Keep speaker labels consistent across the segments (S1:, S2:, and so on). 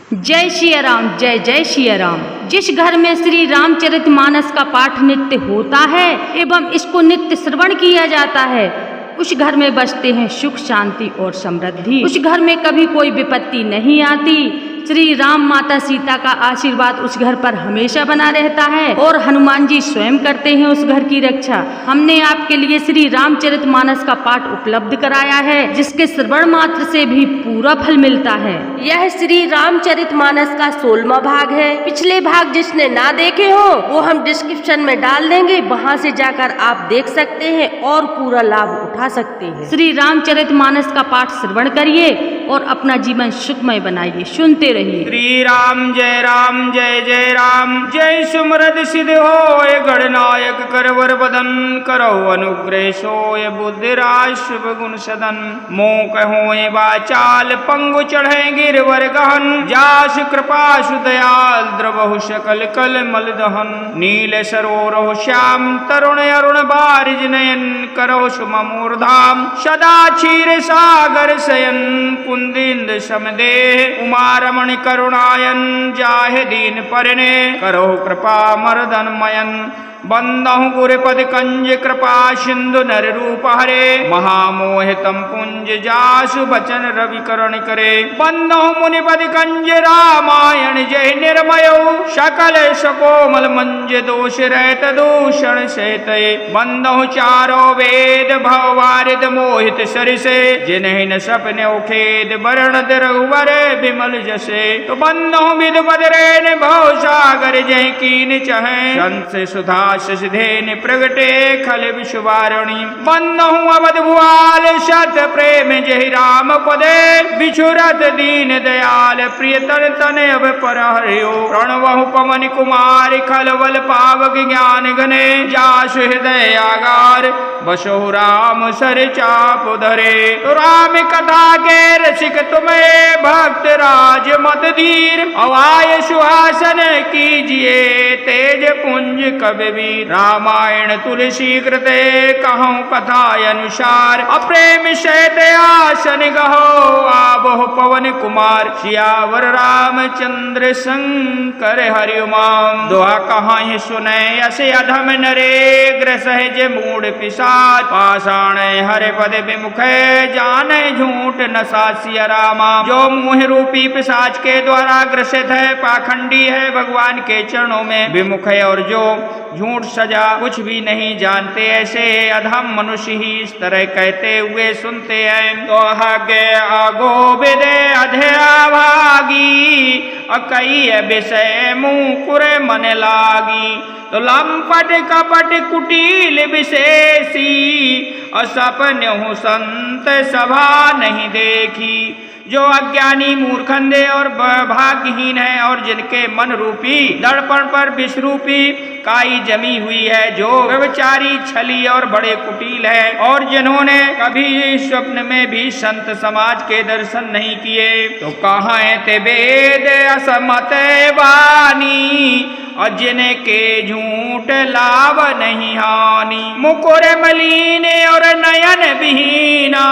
S1: जय सिया राम, जय जय सिया राम। जिस घर में श्री रामचरितमानस का पाठ नित्य होता है एवं इसको नित्य श्रवण किया जाता है, उस घर में बसते हैं सुख शांति और समृद्धि। उस घर में कभी कोई विपत्ति नहीं आती। श्री राम माता सीता का आशीर्वाद उस घर पर हमेशा बना रहता है और हनुमान जी स्वयं करते हैं उस घर की रक्षा। हमने आपके लिए श्री रामचरितमानस का पाठ उपलब्ध कराया है, जिसके श्रवण मात्र से भी पूरा फल मिलता है।
S2: यह श्री रामचरितमानस का 16वां भाग है। पिछले भाग जिसने ना देखे हो वो हम डिस्क्रिप्शन में डाल देंगे, वहां से जाकर आप देख सकते हैं और पूरा लाभ उठा सकते हैं।
S1: श्री रामचरितमानस का पाठ श्रवण करिए और अपना जीवन सुखमय बनाइए। सुनते रहिए।
S3: श्री राम जय जय राम। जय सुमरद सिद्ध होय गणनायक करवर बदन, करो अनुग्रह सोय बुद्धिराज शुभ गुण सदन। मोक होय वाचाल पंगु चढ़े गिरवर गहन, जास कृपा सुदयाल द्रवहु सकल कल मल दहन। नील सरोरह श्याम तरुण अरुण बारिज नयन, करो सुमूर्धाम सदा क्षीर सागर शयन। कुंदिंद समदेह उमा रमण करुणायन, जाहे दीन परने करो कृपा मर्दन मयन। बंदहु गुरुपद कंज कृपा सिंधु नर रूप हरे, महामोहितम पुंज जासु बचन रवि करण करे। बंदहु मुनिपद कंज रामायण जय निर्मय, सकल सकोमल मंज दोष रहत दूषण सहित। बंदहु चारो वेद भववारिद मोहित सरिसे, जिन्हि न सपने खेद वर्ण रघुवर विमल जसे। तो बंदहु विद बदरेन भव सागर जय कीन चहे, संत सुधा शशधेन प्रगटे खल विश्वारणी। बंदहु अवध भुआल सत प्रेम जहि राम पदे, बिछुरत दीन दयाल प्रिय तन तन अब पर हरियो। प्रणवहु पवन कुमार खलवल पावक ज्ञान गने, जासु हृदय आगार बसहु राम सर चाप धरे। राम कथा के रसिक तुम्हें भक्त राज मत धीर, अवाय सुहासन कीजिए तेज पुंज कवि। रामायण तुलसी कृते कहूँ कथा अनुसार, अप्रेम सहित आसन गहो आबो पवन कुमार। सियावर रामचंद्र शंकर हरि उमाम, दुआ कहाँ सुने असे अधम नरे ग्रसहज मूड पिशाच। पाषाण हरे पद विमुखे जाने झूठ नशा सिया रामा, जो मुँह रूपी पिशाच के द्वारा ग्रसित है पाखंडी है भगवान के चरणों में विमुख है, और जो झूठ सजा कुछ भी नहीं जानते ऐसे अधम मनुष्य ही इस तरह कहते हुए सुनते हैं। तो आगे आगो विदे अधया भागी, कई विषय मुकुरे मन लागी। तो लंपट कपट कुटिल विशेषी, असपन संत सभा नहीं देखी। जो अज्ञानी मूर्खंधे और भाग्यहीन है, और जिनके मन रूपी दर्पण पर विषरूपी काई जमी हुई है, जो व्यभिचारी छली और बड़े कुटिल है, और जिन्होंने कभी स्वप्न में भी संत समाज के दर्शन नहीं किए। तो कहाँ ते वेद असमत वाणी, और जिनके झूठ लाभ नहीं हानि। मुकुर मलिन और नयन विहीना,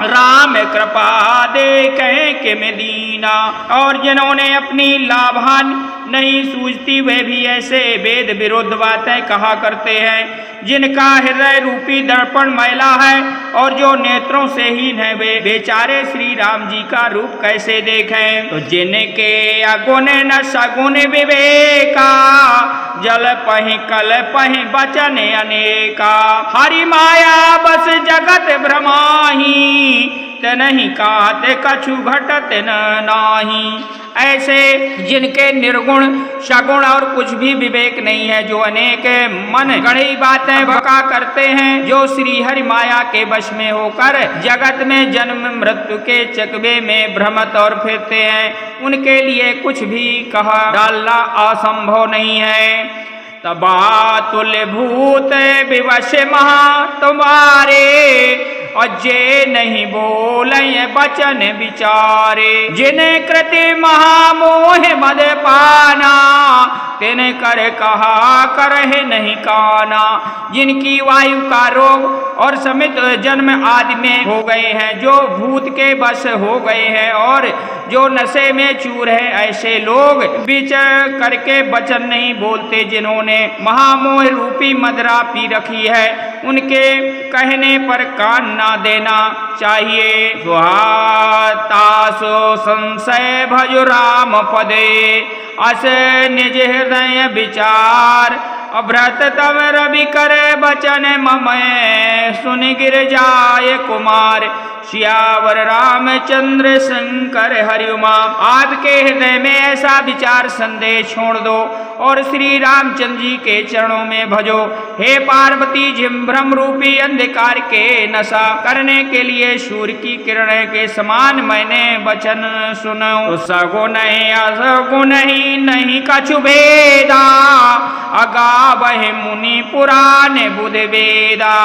S3: राम कृपा देखें कि दीना। और जिन्होंने अपनी लाभान नहीं सूझती वे भी ऐसे वेद विरुद्ध बातें कहा करते हैं, जिनका हृदय रूपी दर्पण मैला है, और जो नेत्रों से हीन है वे बेचारे श्री राम जी का रूप कैसे देखें। तो जिनके अगुण न सगुण विवेका, जल पहि कल पहि बचन अनेका। हरि माया बस जगत भ्रमाही, तनहि कात कछु घटत न नाही। ऐसे जिनके निर्गुण सगुण और कुछ भी विवेक नहीं है, जो अनेक मन गढ़ी बातें बका करते हैं, जो श्री हरि माया के वश में होकर जगत में जन्म मृत्यु के चकवे में भ्रमत और फिरते हैं, उनके लिए कुछ भी कहा डालना असंभव नहीं है। तबातुल भूत विवश महा तुम्हारे, अजय नहीं बोले बचन विचारे। जिन्हें कृति महा मोह मद पाना, तेने कर कहा करहे नहीं काना। जिनकी वायु का रोग और समित जन्म आदि में हो गए हैं, जो भूत के बस हो गए हैं और जो नशे में चूर है, ऐसे लोग बीच करके वचन नहीं बोलते। जिन्होंने महामोह रूपी मदिरा पी रखी है, उनके कहने पर कान ना देना चाहिए। तासो संशय भजु राम पदे, अस निज हृदय विचार। अभ्रत तव रवि करे बचन ममय, सुन गिर जाय कुमार। सियावर रामचंद्र शंकर हरि उमा। आपके हृदय में ऐसा विचार संदेह छोड़ दो और श्री रामचंद्र जी के चरणों में भजो। हे पार्वती, जिम भ्रम रूपी अंधकार के नशा करने के लिए सूर्य की किरण के समान मैंने वचन सुनो। तो सगुन असगुन ही नहीं कछु भेदा, अगावहि मुनि पुराण बुध वेदा।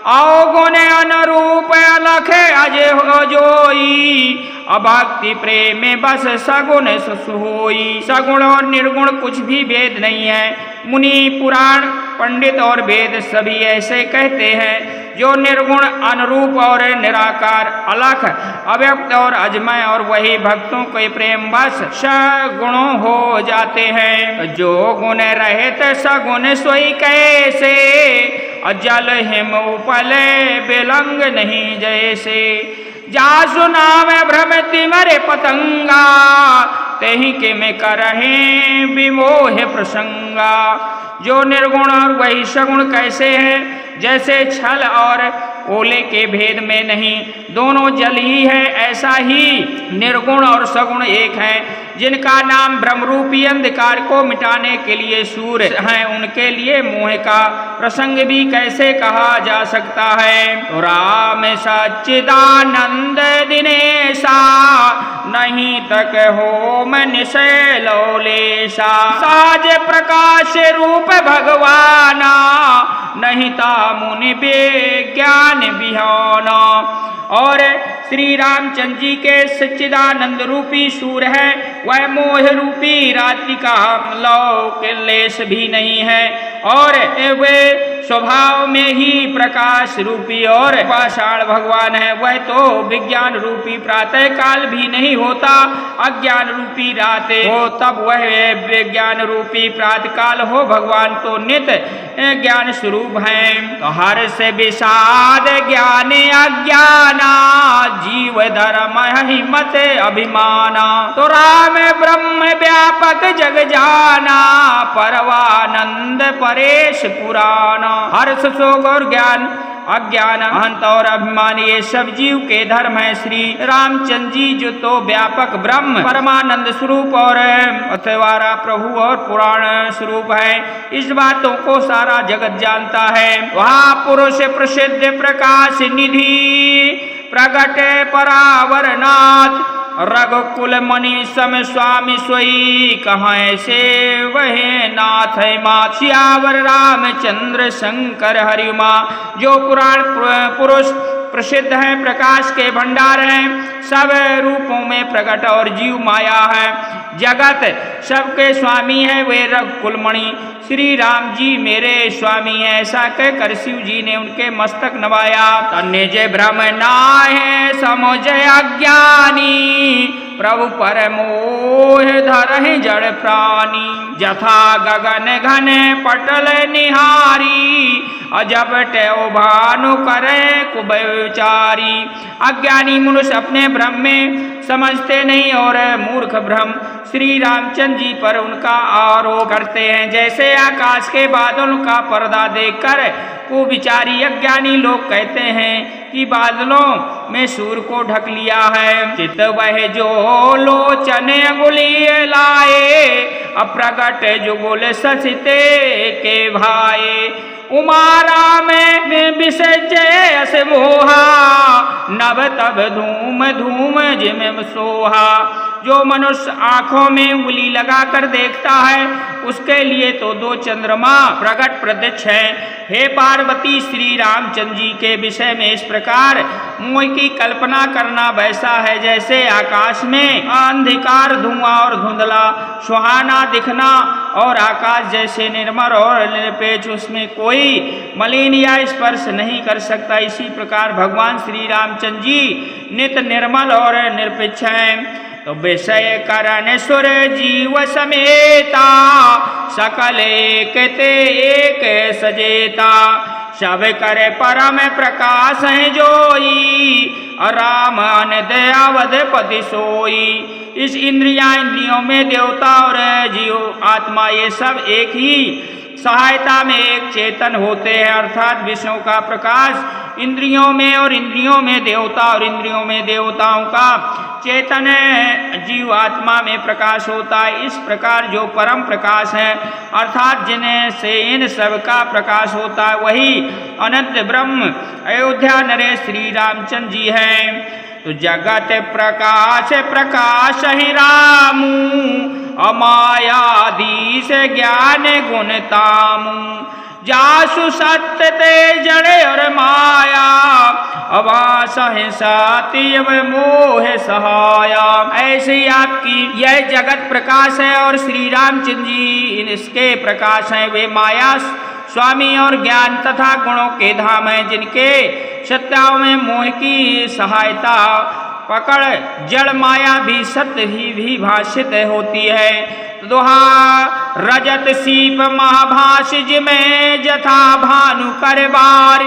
S3: अवगुण अनुरूप अलख अजय हो जोई, अभक्ति प्रेम में बस सगुण सोई। सगुण और निर्गुण कुछ भी भेद नहीं है। मुनि पुराण पंडित और वेद सभी ऐसे कहते हैं। जो निर्गुण अनुरूप और निराकार अलख अव्यक्त और अजमय और वही भक्तों के प्रेम बस सगुणों हो जाते हैं। जो गुण रहित सगुण सोई कैसे, जल हिम उपल बिलंग नहीं जैसे। जासु नाम भ्रमति मरे पतंगा, तेहि के में करहे विमोह प्रसंगा। जो निर्गुण और वही सगुण कैसे है, जैसे छल और ओले के भेद में नहीं, दोनों जल ही है, ऐसा ही निर्गुण और सगुण एक है। जिनका नाम ब्रह्मरूपी अंधकार को मिटाने के लिए सूर्य हैं, उनके लिए मोह का प्रसंग भी कैसे कहा जा सकता है। तो राम सच्चिदानंद दिनेशा, नहीं तक हो मन निशय लौलेशा। साज प्रकाश रूप भगवाना, नहीं ता मुनि ज्ञान बिहाना। और श्री रामचंद्र जी के सच्चिदानंद रूपी सूर्य है, वह मोह रूपी रात्रि का लौ लेश भी नहीं है। और वे स्वभाव में ही प्रकाश रूपी और पाषाण भगवान है। वह तो विज्ञान रूपी प्रातः काल भी नहीं होता, अज्ञान रूपी रात हो तब वह विज्ञान रूपी प्रातः काल हो। भगवान तो नित्य ज्ञान स्वरूप है। तो हर से विषाद ज्ञान अज्ञाना, जीव धर्म हिम्मत अभिमाना। तो राम ब्रह्म व्यापक जग जाना, परवानंद परेश पुराना। हर्ष शोक और ज्ञान अज्ञान अहंत और अभिमान ये सब जीव के धर्म है। श्री रामचंद्र जी जो तो व्यापक ब्रह्म परमानंद स्वरूप और अथवारा प्रभु और पुराण स्वरूप है, इस बातों को सारा जगत जानता है। वहाँ पुरुष प्रसिद्ध प्रकाश निधि, प्रगट परावरनाथ। रघुकुल मणि सम स्वामी सोई, कहाँ से वह नाथ है मात। सियावर रामचंद्र शंकर हरि उमा। जो पुराण पुरुष प्रसिद्ध है, प्रकाश के भंडार हैं, सब रूपों में प्रकट और जीव माया है। जगत सबके स्वामी है, वे रघुकुलमणि श्री राम जी मेरे स्वामी है। ऐसा कहकर शिव जी ने उनके मस्तक नवाया। तन्य जय भ्रम नाहे समुझ अज्ञानी, प्रभु पर मोह धरहि जड़ प्राणी। जथा गगन घन पटल निहारी, अजब टेव भानु करे कुबचारी। अज्ञानी मनुष्य अपने भ्रम में समझते नहीं और मूर्ख भ्रम श्री रामचंद्र जी पर उनका आरोप करते हैं। जैसे आकाश के बादलों का पर्दा देखकर कुविचारी अज्ञानी लोग कहते हैं कि बादलों में सूर्य को ढक लिया है। चित वह जो लोचन अंगुली लाए, अप्रगट जुगुल सचते के भाए। उमारा में विसर्जय अस मोहा, नभ तब धूम धूम जिम सोहा। जो मनुष्य आंखों में उंगली लगाकर देखता है उसके लिए तो 2 चंद्रमा प्रकट प्रत्यक्ष हैं। हे पार्वती, श्री रामचंद्र जी के विषय में इस प्रकार मोह की कल्पना करना वैसा है जैसे आकाश में अंधकार, धुआं और धुंधला सुहाना दिखना और आकाश जैसे निर्मल और निरपेक्ष, उसमें कोई मलिन या स्पर्श नहीं कर सकता। इसी प्रकार भगवान श्री रामचंद्र जी नित्य निर्मल और निरपेक्ष हैं। तो विषय करण सुर जीव समेता, सकल एक ते एक सजेता, सब करे परम प्रकाश है जोई, राम दयावध पति सोई। इस इंद्रियों में देवता और जीव आत्मा ये सब एक ही सहायता में एक चेतन होते हैं, अर्थात विषयों का प्रकाश इंद्रियों में और इंद्रियों में देवता और इंद्रियों में देवताओं का चेतन जीव आत्मा में प्रकाश होता है। इस प्रकार जो परम प्रकाश है अर्थात जिन्हें से इन सब का प्रकाश होता है वही अनंत ब्रह्म अयोध्या नरेश श्री रामचंद्र जी हैं। तो जगत प्रकाश प्रकाश ही रामू, अमायाधीश ज्ञान गुण तामू, जासु सत्य ते जड़े और माया, अवास है सातिय मोह सहाया। ऐसे ही आपकी यह जगत प्रकाश है और श्री रामचंद्र जी इसके प्रकाश हैं। वे माया स्वामी और ज्ञान तथा गुणों के धाम हैं, जिनके सत्याओं में मोह की सहायता पकड़ जड़ माया भी सत्य ही भी भाषित होती है। दोहा रजत सीप महाभाष जिमें जथा भानु कर बार,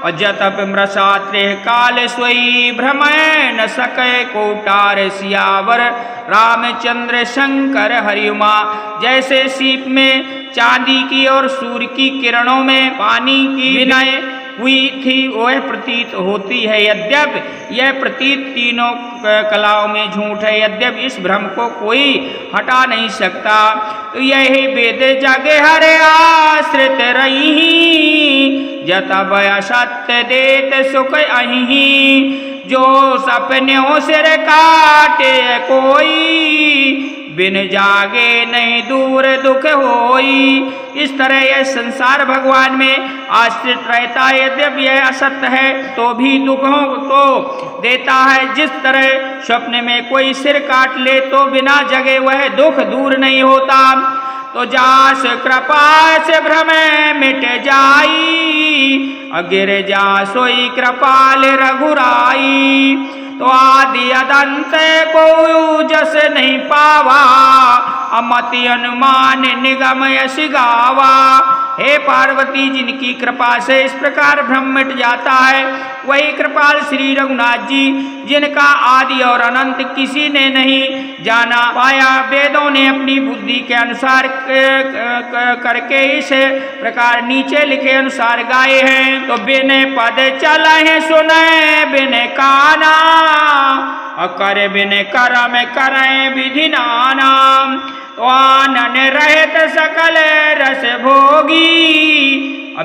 S3: और जतप मृषात्रे काल सोई भ्रमय न सके कोटार, सियावर रामचंद्र शंकर हरिउमा। जैसे सीप में चांदी की और सूर्य की किरणों में पानी की विनय हुई थी वह प्रतीत होती है, यद्यप यह प्रतीत तीनों कलाओं में झूठ है, यद्यप इस भ्रम को कोई हटा नहीं सकता। तो यही वेद जगे हरे आश्रित रही, जतब सत्य देत सुख अहि, जो सपनों सिर काटे कोई, बिन जागे नहीं दूर दुख होई। इस तरह यह संसार भगवान में आश्रित रहता है, यद्यपि यह असत्य है तो भी दुखों को देता है। जिस तरह स्वप्न में कोई सिर काट ले तो बिना जगे वह दुख दूर नहीं होता। तो जास कृपा से भ्रम मिट जाई, अगिर जा सोई कृपाल रघुराई। तो आदि अदंत को जस नहीं पावा, अमति अनुमान निगम यश गावा। हे पार्वती, जिनकी कृपा से इस प्रकार भ्रम मिट जाता है वही कृपाल श्री रघुनाथ जी, जिनका आदि और अनंत किसी ने नहीं जाना पाया, वेदों ने अपनी बुद्धि के अनुसार करके इस प्रकार नीचे लिखे अनुसार गाए हैं। तो बिन पद चले सुने बिन काना, कर बिन करम करें विधि नाना। तो आनन रहत सकल रस भोगी,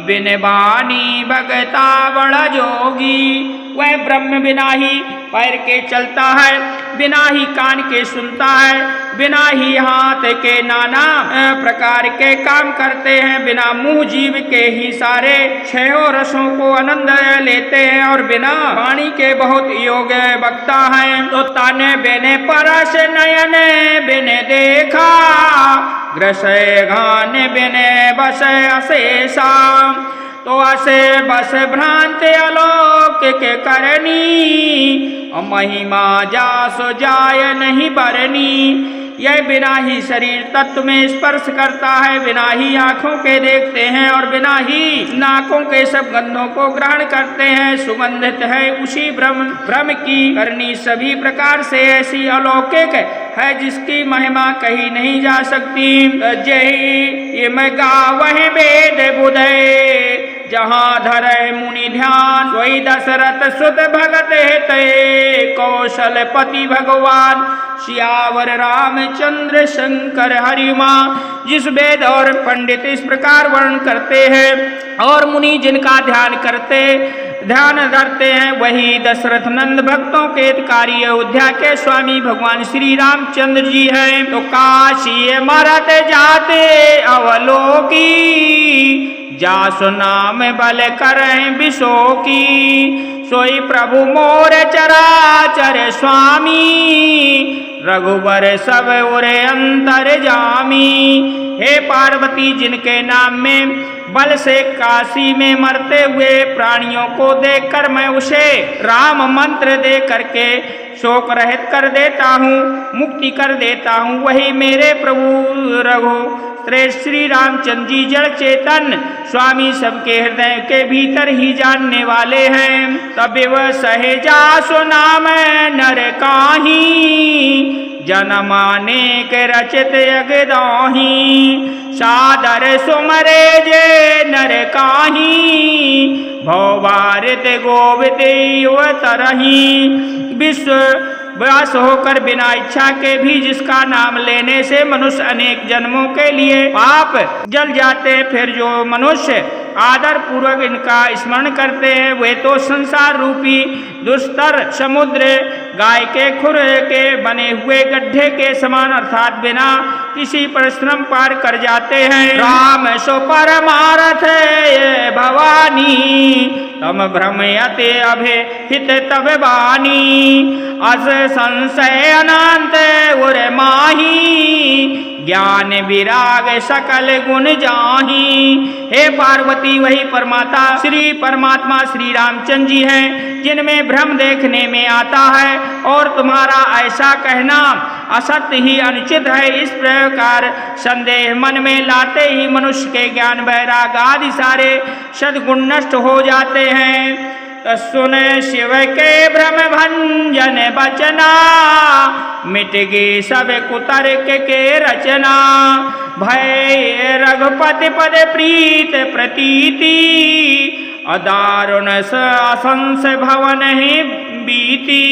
S3: बिन बानी भगता बड़ा जोगी। वह ब्रह्म बिना ही पैर के चलता है, बिना ही कान के सुनता है, बिना ही हाथ के नाना प्रकार के काम करते हैं, बिना मुंह जीव के ही सारे छहों रसों को आनंद लेते हैं, और बिना वाणी के बहुत योग वक्ता हैं। तो ताने बिने परस नयन बिने देखा, ग्रसय गान बिने बस अशेषा। तो असे बस भ्रांत आलोक के करनी, महिमा जासो जाय नहीं बरनी। यह बिना ही शरीर तत्व में स्पर्श करता है, बिना ही आंखों के देखते हैं और बिना ही नाकों के सब गंधों को ग्रहण करते हैं। सुगंधित है उसी भ्रम की करनी सभी प्रकार से ऐसी अलौकिक है जिसकी महिमा कही नहीं जा सकती। जय मैं गावह वेद बुधे, जहाँ धरे मुनि ध्यान, सोई दशरथ सुत भगत हेते, कौशलपति भगवान सियावर रामचंद्र शंकर हरिमा। जिस वेद और पंडित इस प्रकार वर्णन करते हैं और मुनि जिनका ध्यान करते ध्यान धरते हैं वही दशरथ नंद भक्तों के हितकारी अयोध्या के स्वामी भगवान श्री रामचंद्र जी हैं। तो काशी मरत जाते अवलोकी, जासु नाम बल करें विशो की, सोई प्रभु मोर चराचर स्वामी, रघुबर सब उरे अंतर जामी। हे पार्वती, जिनके नाम में बल से काशी में मरते हुए प्राणियों को देखकर मैं उसे राम मंत्र दे करके शोक रहित कर देता हूँ, मुक्ति कर देता हूँ, वही मेरे प्रभु रघु श्रेष्ठ श्री रामचंद्र जी जड़ चेतन स्वामी सबके हृदय के भीतर ही जानने वाले हैं। तब वह सहजा सुनाम नर काही, जनमाने के रचित यगदाही, सादर सुमरे जे नर काही, भौवारित गोविद तरही। विश्व व्यास होकर बिना इच्छा के भी जिसका नाम लेने से मनुष्य अनेक जन्मों के लिए पाप जल जाते हैं, फिर जो मनुष्य आदर पूर्वक इनका स्मरण करते हैं वे तो संसार रूपी दुस्तर समुद्र गाय के खुर के बने हुए गड्ढे के समान अर्थात बिना किसी परिश्रम पार कर जाते हैं। राम सो परमारथ भवानी, तम भ्रमयते अभे हित तब बानी, अस संशय अनंत उर माही, ज्ञान विराग सकल गुण जाही। हे पार्वती, वही परमात्मा श्री रामचंद्र जी हैं जिनमें भ्रम देखने में आता है और तुम्हारा ऐसा कहना असत्य ही अनुचित है। इस प्रकार संदेह मन में लाते ही मनुष्य के ज्ञान वैराग आदि सारे सद्गुण नष्ट हो जाते हैं। सुन शिव के भ्रम भंजन बचना, मिट गई सब कुतर्क के रचना, भय रघुपति पद प्रीत प्रतीति, अदारुण असंस भवन ही बीती।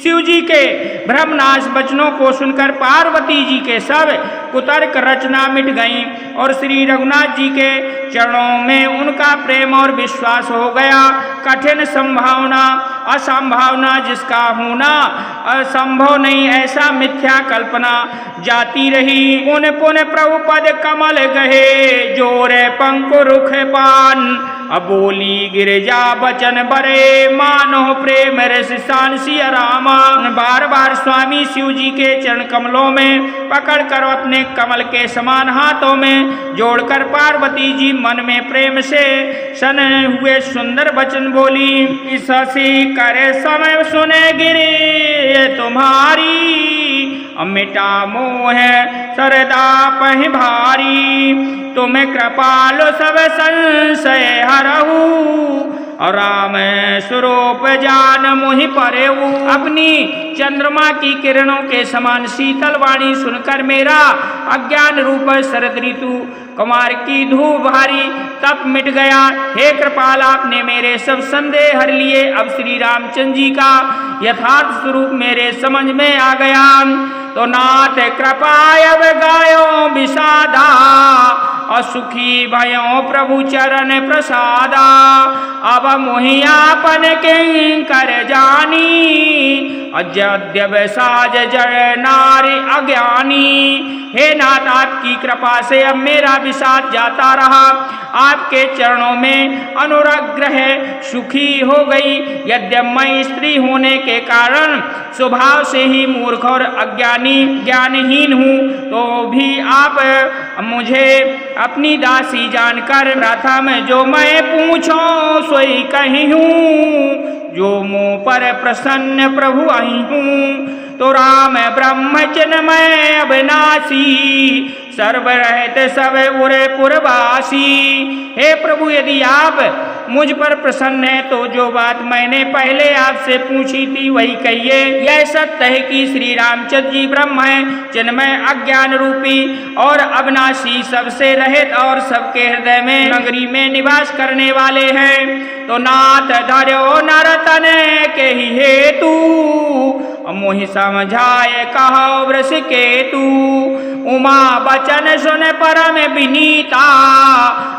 S3: शिव जी के ब्रह्मनाश वचनों को सुनकर पार्वती जी के सब कुतर्क रचना मिट गईं और श्री रघुनाथ जी के चरणों में उनका प्रेम और विश्वास हो गया। कठिन संभावना असंभावना जिसका होना असंभव नहीं, ऐसा मिथ्या कल्पना जाती रही। पुन पुन प्रभु पद कमल गहे, जोरे पंकु रुख पान, अबोली गिरजा बचन बरे, मानो प्रेम रस शान सिया रामा। बार बार स्वामी शिव जी के चरण कमलों में पकड़कर अपने कमल के समान हाथों में जोड़कर पार्वती जी मन में प्रेम से सन हुए सुंदर वचन बोली। इस हसी करे समय सुने गिरे तुम्हारी, मिटा मोह सरदा पहि भारी, तुम्हें कृपालो सब संशय हरहु, राम स्वरूप जान मोहि परेऊ। अपनी चंद्रमा की किरणों के समान शीतल वाणी सुनकर मेरा अज्ञान रूप शरद ऋतु कुमार की धूप भारी तप मिट गया। हे कृपाल, आपने मेरे सब संदेह हर लिए। अब श्री रामचंद्र जी का यथार्थ स्वरूप मेरे समझ में आ गया। तो नाथ कृपाय अब गायो विषादा, असुखी भयो प्रभु चरण प्रसादा, अब मोहियापन किंकर जानी, अजद्यव साज जय नारी अज्ञानी। हे नाथ, आपकी कृपा से अब मेरा विषाद जाता रहा। आपके चरणों में अनुराग्रह सुखी हो गई। यद्यप मैं स्त्री होने के कारण स्वभाव से ही मूर्ख और अज्ञानी ज्ञानहीन हूँ, तो भी आप मुझे अपनी दासी जानकर प्रथम जो मैं पूछो सोई कही हूँ, जो मुँह पर प्रसन्न प्रभु आई हूँ। तो राम ब्रह्म चिन्मय अविनाशी, सर्व रहत सब उरे पुरवासी। हे प्रभु, यदि आप मुझ पर प्रसन्न है तो जो बात मैंने पहले आपसे पूछी थी वही कहिए। यह सत्य है कि श्री रामचंद्र जी ब्रह्म है, चिन्मय अज्ञान रूपी और अविनाशी, सबसे रहित और सबके हृदय में नगरी में निवास करने वाले हैं। तो नाथ धर्यो नरतन के ही हेतु, मोहि समझाए कहो वृष केतु। उमा बचन सुन परम विनीता,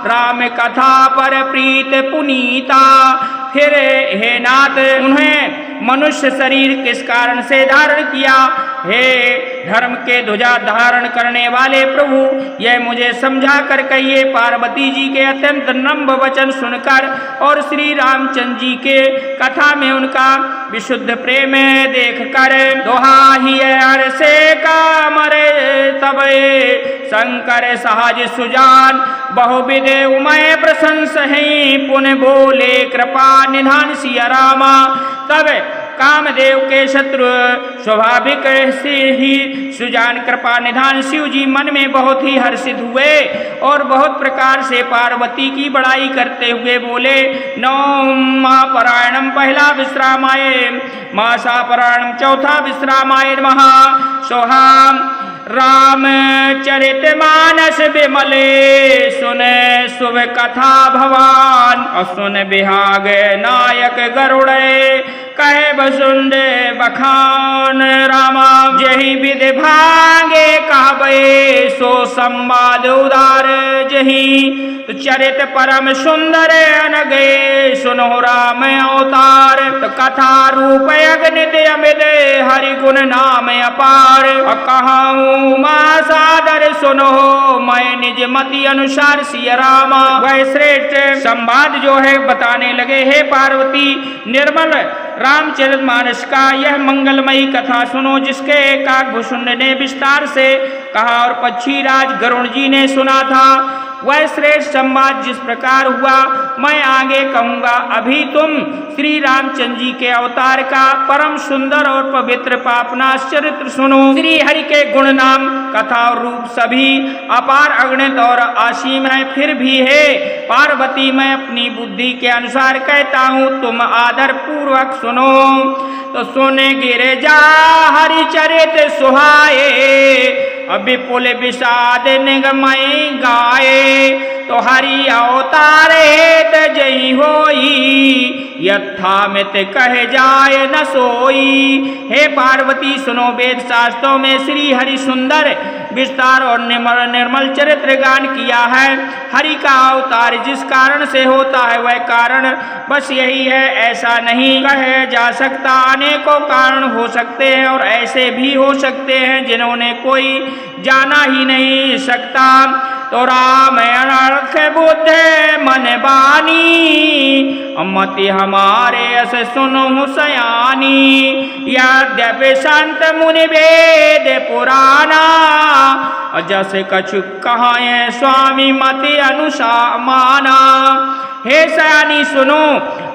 S3: राम कथा पर प्रीत पुनीता। फिर हे नाथ उन्हें मनुष्य शरीर किस कारण से धारण किया? हे धर्म के ध्वजा धारण करने वाले प्रभु, यह मुझे समझा कर कहिए। पार्वती जी के अत्यंत नम्र वचन सुनकर और श्री रामचंद्र जी के कथा में उनका विशुद्ध प्रेम देख कर दोहाही हर से कामरे तबे शंकर सहज सुजान बहुविध उमय प्रशंस है पुण्य बोले कृपा निधान सिया रामा। तब कामदेव के शत्रु स्वाभाविक से ही सुजान कृपा निधान शिव जी मन में बहुत ही हर्षित हुए और बहुत प्रकार से पार्वती की बड़ाई करते हुए बोले, नौमापरायणम पहला विश्रामाय, मासापरायणम चौथा विश्रामाय महा सोहाम रामचरित मानस विमले सुने शुभ कथा भवान असुन बिहाग नायक गरुड़े कहे बसुंड बखान रामा। जही विधि भागे कहबे सो संवाद उदार जही तो चरित परम सुंदर अनगे सुनो राम अवतार। तो कथा रूप अग्नित अमित हरि गुण नाम अपार कहूँ मां सादर सुनो मैं निज मति अनुसार सिया रामा। वह श्रेष्ठ संवाद जो है बताने लगे, हे पार्वती निर्मल रामचरितमानस का यह मंगलमयी कथा सुनो जिसके काकभूषुंड ने विस्तार से कहा और पक्षी राज गरुण जी ने सुना था। वह श्रेष्ठ संवाद जिस प्रकार हुआ मैं आगे कहूँगा। अभी तुम श्री रामचंद्र जी के अवतार का परम सुंदर और पवित्र पापनाश चरित्र सुनो। श्री हरि के गुण नाम कथा और रूप सभी अपार अगणित और असीम है, फिर भी है पार्वती मैं अपनी बुद्धि के अनुसार कहता हूँ, तुम आदर पूर्वक सुनो। तो सुने गिरे जा हरि चरित सुहाए विपुल विषाद निगमय गाए। तो हरि अवतार हेत जय होई यथामित कहे जाए न सोई। हे पार्वती सुनो, वेद शास्त्रों में श्री हरि सुंदर विस्तार और निर्मल चरित्र गान किया है। हरि का अवतार जिस कारण से होता है वह कारण बस यही है, ऐसा नहीं कहे जा सकता। अनेकों कारण हो सकते हैं और ऐसे भी हो सकते हैं जिन्होंने कोई जाना ही नहीं सकता। तो राम अनर्थ बुद्ध मन बानी मति हमारे अस सुनो सयानी। यद्यपि संत मुनि वेद पुराना जस कछु कहाए स्वामी मति अनुसार माना। हे सयानी सुनो,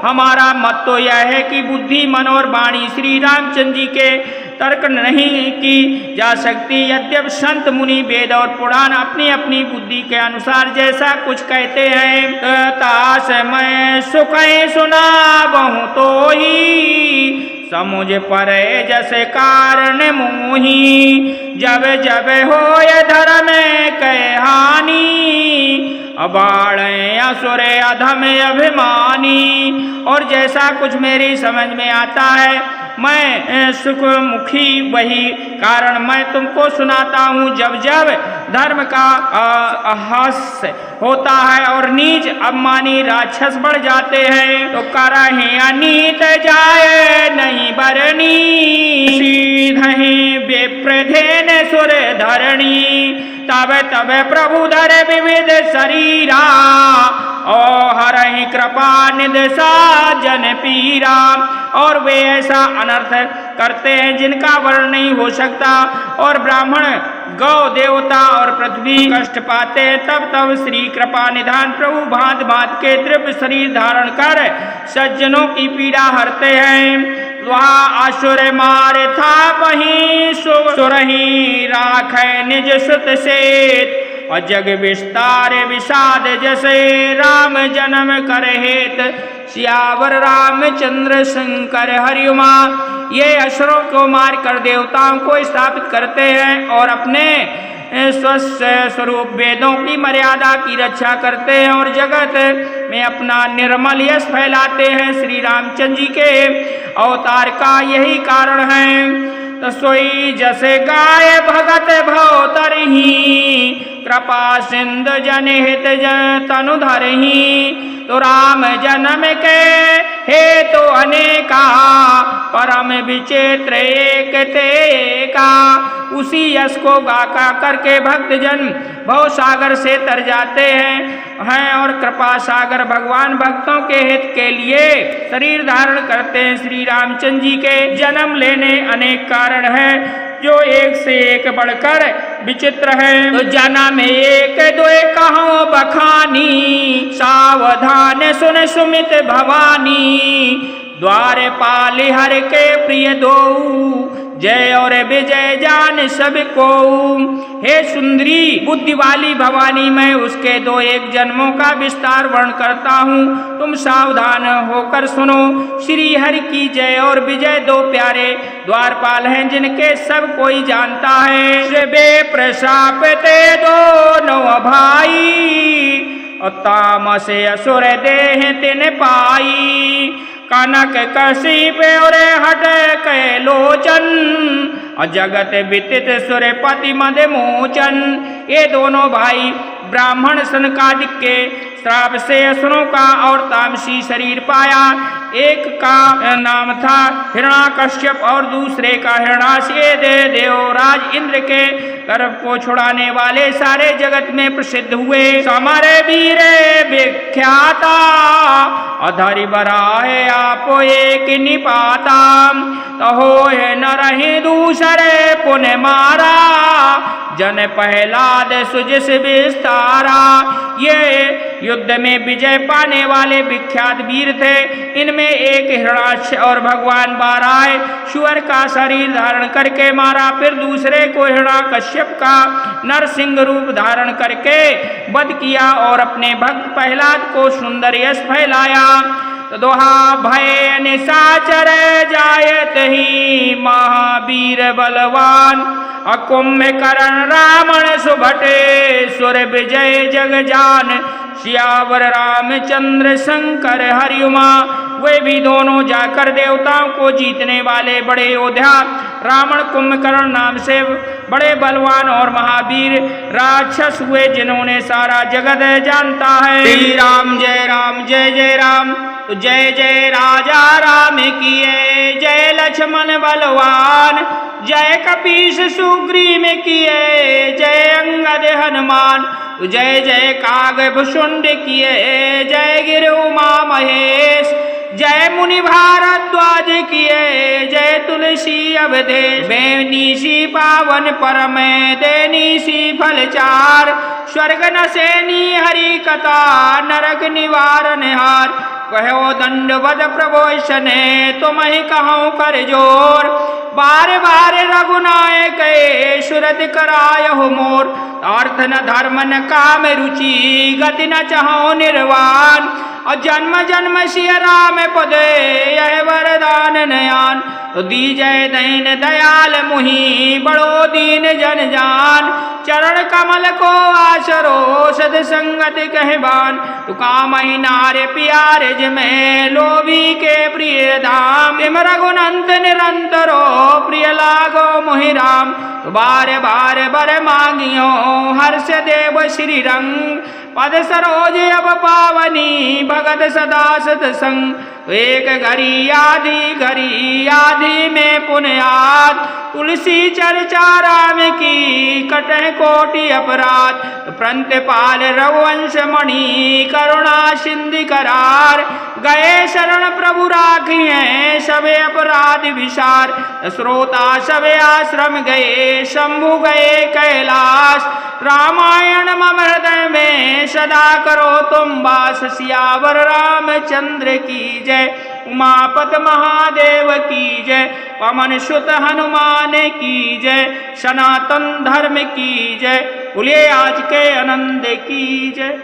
S3: हमारा मत तो यह है कि बुद्धि मन और वाणी श्री रामचंद्र जी के तर्क नहीं की जा सकती। यद्यप संत मुनि वेद और पुराण अपनी अपनी बुद्धि के अनुसार जैसा कुछ कहते हैं तास मैं सुख सुना बहु तो ही समुझ परे जैसे कारण मोही। जब जब हो धर्म कह हानि अबाड़ असुर अधम अभिमानी। और जैसा कुछ मेरी समझ में आता है मैं सुखमुखी वही कारण मैं तुमको सुनाता हूँ। जब जब धर्म का हास होता है और नीच अभिमानी राक्षस बढ़ जाते हैं तो करहे अनीत जाए नहीं बरनी। सीधहि विप्रधेन सुर धरणी तब तब प्रभु धर विविध शरीरा ओ हरहि कृपा निदशा जन पीरा। और वे ऐसा अनर्थ करते हैं जिनका वर्ण नहीं हो सकता और ब्राह्मण गौ देवता और पृथ्वी कष्ट पाते हैं। तब तब श्री कृपा निधान प्रभु भांत भांत के द्रव्य शरीर धारण कर सज्जनों की पीड़ा हरते हैं। वहाँ असुर मार था वहीं सुरही राख निज सुत सेत और जग विस्तार विषाद जैसे राम जन्म कर हेत। सियावर रामचंद्र शंकर हरिउमा। ये असुरों को मार कर देवताओं को स्थापित करते हैं और अपने स्वस्थ स्वरूप वेदों की मर्यादा की रक्षा करते हैं और जगत में अपना निर्मल यश फैलाते हैं। श्री रामचंद्र जी के अवतार का यही कारण है। तो सोई जैसे गाय भगत भवतरही कृपा सिंधु जनहित तनु धरही। तो राम जन्म के हे तो अनेका परम विचित्र एक तेका। उसी यश को गाका करके भक्तजन भव सागर से तर जाते हैं और कृपा सागर भगवान भक्तों के हित के लिए शरीर धारण करते हैं। श्री रामचंद्र जी के जन्म लेने अनेक कारण है जो एक से एक बढ़कर विचित्र है। तो जन्म एक दो कहो बखानी, सावधान सुन सुमित भवानी। द्वार पाल हर के प्रिय दो, जय और विजय जान सबको। हे सुंदरी बुद्धि वाली भवानी, मैं उसके दो एक जन्मों का विस्तार वर्ण करता हूँ, तुम सावधान होकर सुनो। श्री हरि की जय और विजय दो प्यारे द्वारपाल हैं जिनके सब कोई जानता है। वे प्रशापते दोनों भाई, तामस असुर देह तिन पाई। कनक कशिप और हट के लोचन, जगत विदित सुरपति मद मोचन। ये दोनों भाई ब्राह्मण सनकादिक के श्राप से असुरों का और तामसी शरीर पाया। एक का नाम था हिरण्याकश्यप और दूसरे का हिरण्याक्ष। ये देवराज इंद्र के गर्भ को छुड़ाने वाले सारे जगत में प्रसिद्ध हुए। समर वीर विख्याता, अधरि बराहे आप एक निपाता। तहो न रहे दूसरे पुण्य मारा, जन प्रहलाद सुजस विस्तारा। ये युद्ध में विजय पाने वाले विख्यात वीर थे। इनमें एक हिरण्याक्ष और भगवान बाराय सुअर का शरीर धारण करके मारा। फिर दूसरे को हिरण्याकश्यप का नरसिंह रूप धारण करके वध किया और अपने भक्त प्रहलाद को सुंदर यश फैलाया। तो दोहा भय निशाचर जायत ही महावीर बलवान। कुंभकर्ण रावण सुभटे सुर विजय जग जान। सियावर रामचंद्र शंकर हरिउमा। वे भी दोनों जाकर देवताओं को जीतने वाले बड़े योद्धा रावण कुंभकर्ण नाम से बड़े बलवान और महावीर राक्षस हुए जिन्होंने सारा जगत जानता है। श्री राम जय जय राम। तो जय जय राजा राम किए, जय लक्ष्मण बलवान। जय कपीस सुग्रीव किए, जय अंगद हनुमान। तो जय जय कागभुषुंड किए, जय गिर उमा महेश। जय मुनि भारद्वाज किए, जय तुलसी अवधेश। बेनीसी पावन परम देनीसी फलचार। स्वर्ग नसेनी हरि कथा, नरक निवारण हार। कहो दंडवद प्रभोषणे, तुम ही कहो कर जोर। बार बार रघुनायक सुरत करायहु मोर। अर्थ न धर्म न काम रुचि, गति न चाहो निर्वाण। और जन्म जन्म सिय राम पदे, यह वरदान नयान। तो दीजय दैन दयाल मुहि, बड़ो दीन जन जान। चरण कमल को आसरो, सद संगत कहबान। तु कामहि नारे प्यारे जिमें, लोभी के प्रिय धाम। तिम रघुनंत निरंतरो, प्रिय लागो मोहि राम। तो बार बार बर मांगियो, हर्ष देव श्री रंग। पद सरोज अब पावनी, भगत सदा सतसंग। एक घड़ी आधी में पुण्याद। तुलसी चर्चा राम की, कटह कोटि अपराध। प्रंत पाल रघुवंश मणि, करुणा सिंधु करार। गए शरण प्रभु राखिए, सबे अपराध विसार। श्रोता सबे आश्रम गए, शंभु गए कैलाश। रामायण मम हृदय में, सदा करो तुम वास। सियावर रामचंद्र की जय, उमापत महादेव की जय। पवन सुत हनुमान की जय, सनातन धर्म की जय। बोलिए आज के आनंद की जय।